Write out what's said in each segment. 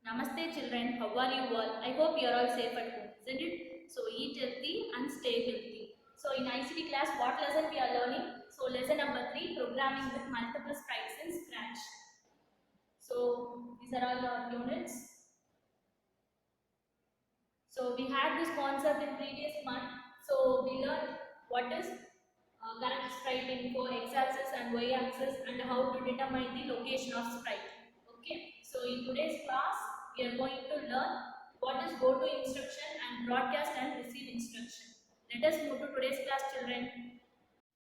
Namaste children, how are you all? I hope you are all safe at home, isn't it? So eat healthy and stay healthy. So in ICT class, what lesson we are learning? So lesson number 3, programming with multiple sprites in Scratch. So these are all our units. So we had this concept in previous month. So we learned what is current sprite info, x-axis and y-axis, and how to determine the location of sprite. Okay. So in today's class, we are going to learn what is go to instruction and broadcast and receive instruction. Let us move to today's class, children.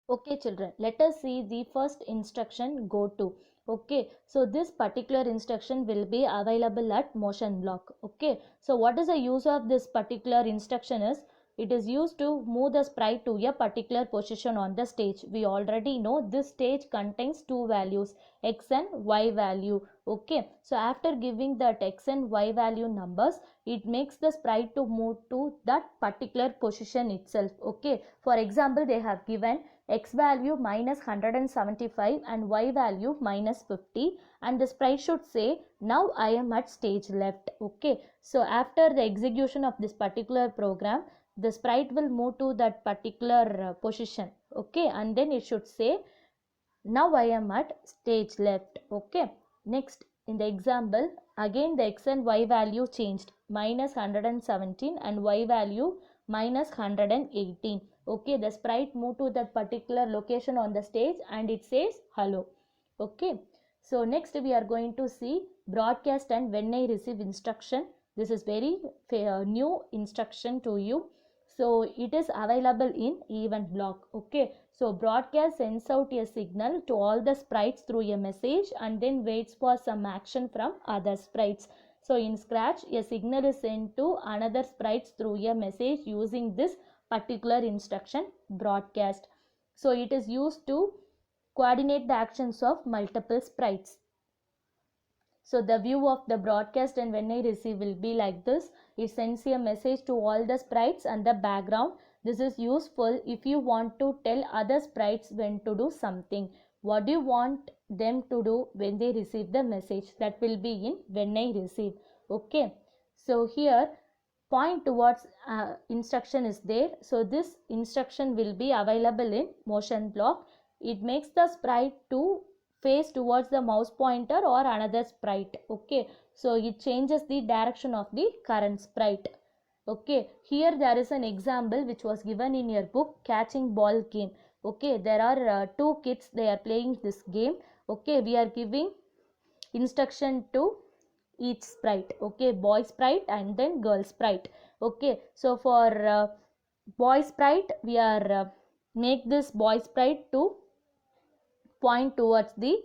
Okay children, let us see the first instruction go to. Okay, so this particular instruction will be available at motion block. Okay, so what is the use of this particular instruction is, it is used to move the sprite to a particular position on the stage. We already know this stage contains two values, x and y value. Okay, so after giving that x and y value numbers, it makes the sprite to move to that particular position itself. Okay, for example, they have given x value minus 175 and y value minus 50, and the sprite should say now I am at stage left. Okay, so after the execution of this particular program, the sprite will move to that particular position. Okay, and then it should say now I am at stage left. Okay, next in the example, again the x and y value changed, minus 117 and y value minus 118. Okay, the sprite moved to that particular location on the stage and it says hello. Okay, so next we are going to see broadcast and when I receive instruction. This is very new instruction to you. So it is available in event block. Okay, so broadcast sends out a signal to all the sprites through a message and then waits for some action from other sprites. So in Scratch, a signal is sent to another sprites through a message using this particular instruction broadcast. So it is used to coordinate the actions of multiple sprites. So the view of the broadcast and when I receive will be like this. It sends a message to all the sprites and the background. This is useful if you want to tell other sprites when to do something. What do you want them to do when they receive the message? That will be in when I receive. Okay. So here point towards instruction is there. So this instruction will be available in motion block. It makes the sprite to face towards the mouse pointer or another sprite. Okay, so it changes the direction of the current sprite. Okay, here there is an example which was given in your book, catching ball game. Okay, there are two kids, they are playing this game. Okay, we are giving instruction to each sprite. Okay, boy sprite and then girl sprite. Okay, so for boy sprite we are make this boy sprite to point towards the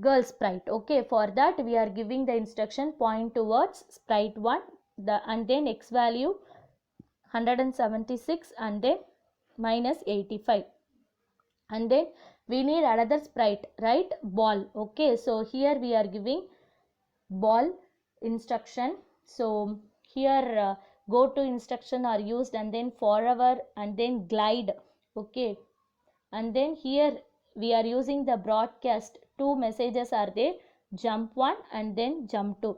girl sprite. Okay, for that we are giving the instruction point towards sprite 1, and then x value 176 and then minus 85, and then we need another sprite, right, ball. Okay, so here we are giving ball instruction. So here go to instruction are used, and then forever and then glide. Okay, and then here we are using the broadcast. Two messages are there, jump 1 and then jump 2.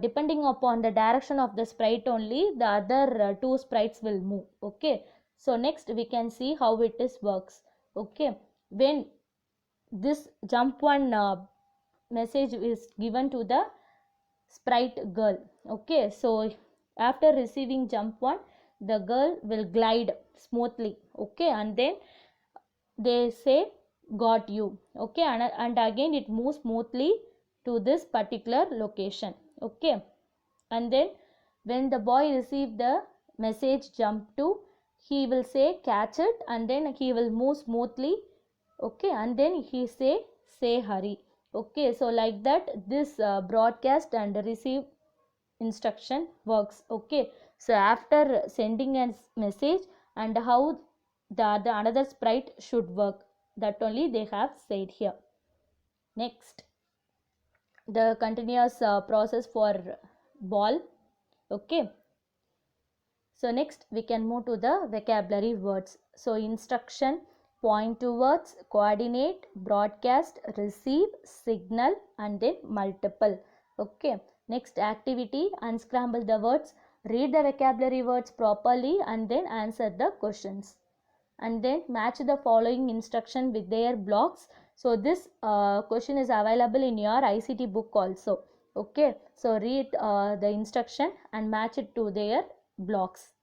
Depending upon the direction of the sprite only the other two sprites will move. Okay, so next we can see how it is works. Okay, when this jump 1 message is given to the sprite girl. Okay, so after receiving jump 1, the girl will glide smoothly. Okay, and then they say got you. Okay, and again it moves smoothly to this particular location. Okay, and then when the boy receive the message jump to, he will say catch it, and then he will move smoothly. Okay, and then he say hurry. Okay, so like that this broadcast and receive instruction works. Okay, so after sending a message and how the another sprite should work, that only they have said here. Next, the continuous process for ball. Okay, so next we can move to the vocabulary words. So instruction, point towards, coordinate, broadcast, receive, signal, and then multiple. Okay, Next activity, unscramble the words, read the vocabulary words properly and then answer the questions. And then match the following instruction with their blocks. So this question is available in your ICT book also. Okay, so read the instruction and match it to their blocks.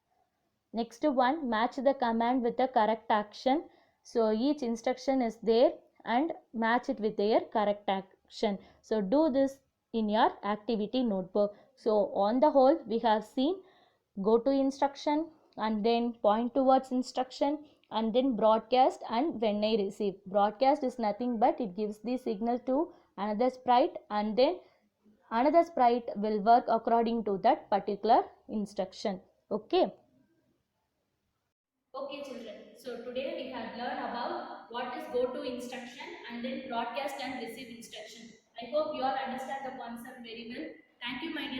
Next one, match the command with the correct action. So each instruction is there and match it with their correct action. So do this in your activity notebook. So on the whole, we have seen go to instruction and then point towards instruction and then broadcast and when I receive. Broadcast is nothing but it gives the signal to another sprite and then another sprite will work according to that particular instruction. Okay. Okay children, so today we have learned about what is go to instruction and then broadcast and receive instruction. I hope you all understand the concept very well. Thank you my